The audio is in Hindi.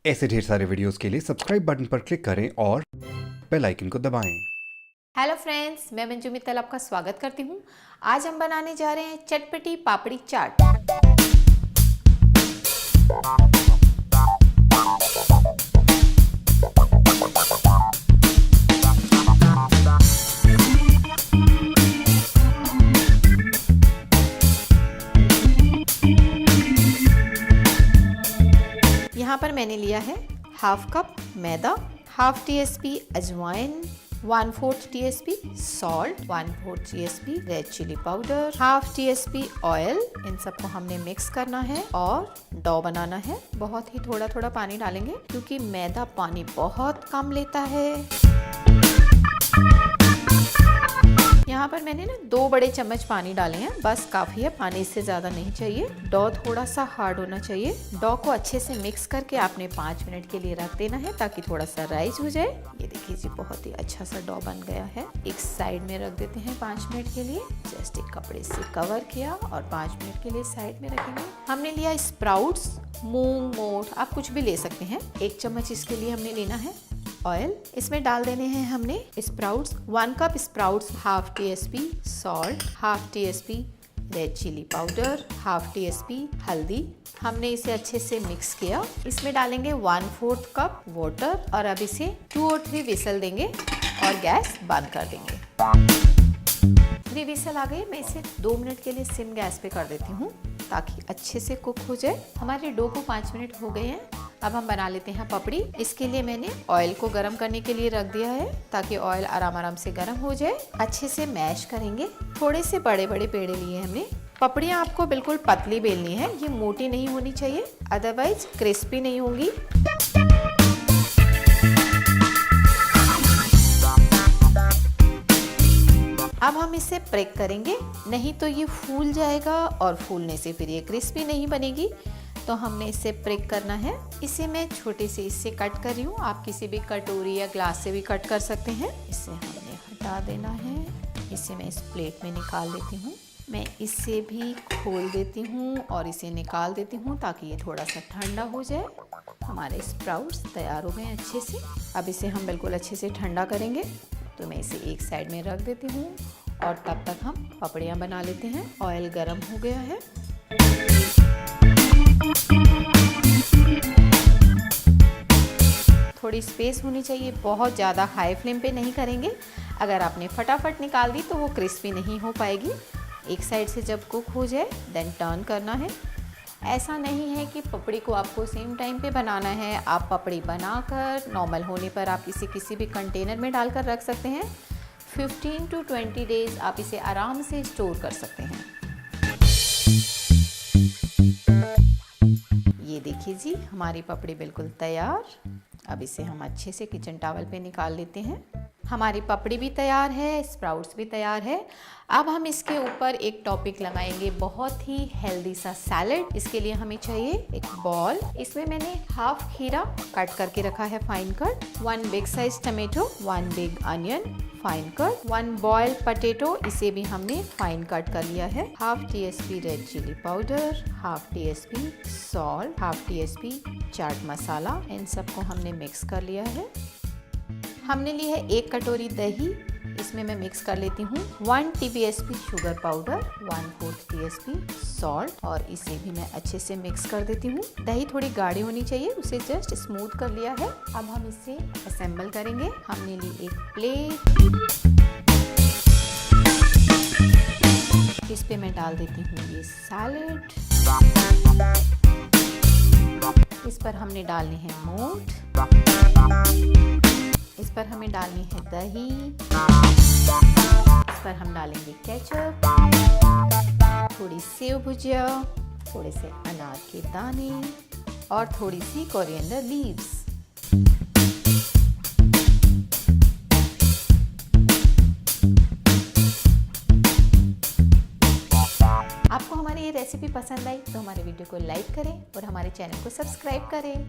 ऐसे ढेर सारे वीडियोस के लिए सब्सक्राइब बटन पर क्लिक करें और बेल आइकन को दबाएं। हेलो फ्रेंड्स, मैं मंजू मित्तल आपका स्वागत करती हूँ। आज हम बनाने जा रहे हैं चटपटी पापड़ी चाट। यहाँ पर मैंने लिया है हाफ कप मैदा, हाफ टीएसपी अजवाइन, 1/4 TSP salt, 1/4 TSP red chilli powder, half TSP oil. इन सबको हमने मिक्स करना है और डो बनाना है। बहुत ही थोड़ा थोड़ा पानी डालेंगे क्योंकि मैदा पानी बहुत कम लेता है। यहाँ पर मैंने 2 बड़े चम्मच पानी डाले हैं, बस काफ़ी है, पानी इससे ज़्यादा नहीं चाहिए। डो थोड़ा सा हार्ड होना चाहिए। डो को अच्छे से मिक्स करके आपने 5 मिनट के लिए रख देना है ताकि थोड़ा सा राइज हो जाए। ये देखिए जी, बहुत ही अच्छा सा डो बन गया है। एक साइड में रख देते हैं 5 मिनट के लिए। जस्ट एक कपड़े से कवर किया और 5 मिनट के लिए साइड में रखेंगे। हमने लिया स्प्राउट्स, मूंग, मोठ, आप कुछ भी ले सकते हैं। 1 चम्मच इसके लिए हमने लेना है ऑयल। इसमें डाल देने हैं हमने sprouts, 1 cup sprouts, half TSP salt, half TSP red chilli powder, half TSP हल्दी। हमने इसे अच्छे से मिक्स किया। इसमें डालेंगे 1/4 कप वाटर और अब इसे 2 और 3 विसल देंगे और गैस बंद कर देंगे। 3 विसल आ गई। मैं इसे 2 मिनट के लिए सिम गैस पे कर देती हूँ ताकि अच्छे से कुक हो जाए। हमारे डो को 5 मिनट हो गए हैं। अब हम बना लेते हैं पपड़ी। इसके लिए मैंने ऑयल को गर्म करने के लिए रख दिया है ताकि ऑयल आराम से गर्म हो जाए। अच्छे से मैश करेंगे। थोड़े से बड़े बड़े पेड़े लिए हमने। पपड़ियाँ आपको बिल्कुल पतली बेलनी है, ये मोटी नहीं होनी चाहिए, अदरवाइज क्रिस्पी नहीं होंगी। अब हम इसे प्रेक करेंगे, नहीं तो ये फूल जाएगा और फूलने से फिर ये क्रिस्पी नहीं बनेगी। तो हमने इसे प्रेक करना है। इसे मैं छोटे से इससे कट कर रही हूँ, आप किसी भी कटोरी या ग्लास से भी कट कर सकते हैं। इसे हमने हटा देना है। इसे मैं इस प्लेट में निकाल देती हूँ। मैं इसे भी खोल देती हूँ और इसे निकाल देती हूँ ताकि ये थोड़ा सा ठंडा हो जाए। हमारे स्प्राउट्स तैयार हो गए हैं अच्छे से। अब इसे हम बिल्कुल अच्छे से ठंडा करेंगे। तो मैं इसे एक साइड में रख देती हूँ और तब तक हम पपड़ियाँ बना लेते हैं। ऑयल गर्म हो गया है। थोड़ी स्पेस होनी चाहिए, बहुत ज़्यादा हाई फ्लेम पे नहीं करेंगे। अगर आपने फटाफट निकाल दी तो वो क्रिस्पी नहीं हो पाएगी। एक साइड से जब कुक हो जाए देन टर्न करना है। ऐसा नहीं है कि पपड़ी को आपको सेम टाइम पे बनाना है। आप पपड़ी बनाकर नॉर्मल होने पर आप इसे किसी भी कंटेनर में डालकर रख सकते हैं। 15 to 20 डेज आप इसे आराम से स्टोर कर सकते हैं। ये देखिए जी, हमारी पपड़ी बिल्कुल तैयार। अब इसे हम अच्छे से किचन टॉवल पे निकाल लेते हैं। हमारी पपड़ी भी तैयार है, स्प्राउट्स भी तैयार है। अब हम इसके ऊपर एक टॉपिक लगाएंगे, बहुत ही हेल्दी सा सैलेड। इसके लिए हमें चाहिए एक बॉल। इसमें मैंने हाफ खीरा कट करके रखा है fine cut, 1 big size tomato, 1 big onion fine cut, 1 boiled potato, इसे भी हमने फाइन कट कर लिया है, half TSP red chilli powder, half TSP salt, half TSP chaat masala. इन सबको हमने मिक्स कर लिया है। हमने ली है 1 कटोरी दही। इसमें मैं मिक्स कर लेती हूँ 1 tbsp sugar powder, 1/4 TSP salt और इसे भी मैं अच्छे से मिक्स कर देती हूँ। दही थोड़ी गाढ़ी होनी चाहिए, उसे जस्ट स्मूथ कर लिया है। अब हम इसे असेंबल करेंगे। हमने ली एक प्लेट, इस पे मैं डाल देती हूँ ये सैलेड। इस पर हमने डालने हैं मोठ, इस पर हमें डालनी है दही, इस पर हम डालेंगे केचप, थोड़ी सेव भुजिया, थोड़े से अनार के दाने और थोड़ी सी कोरिएंडर लीव्स। आपको हमारी ये रेसिपी पसंद आई तो हमारे वीडियो को लाइक करें और हमारे चैनल को सब्सक्राइब करें।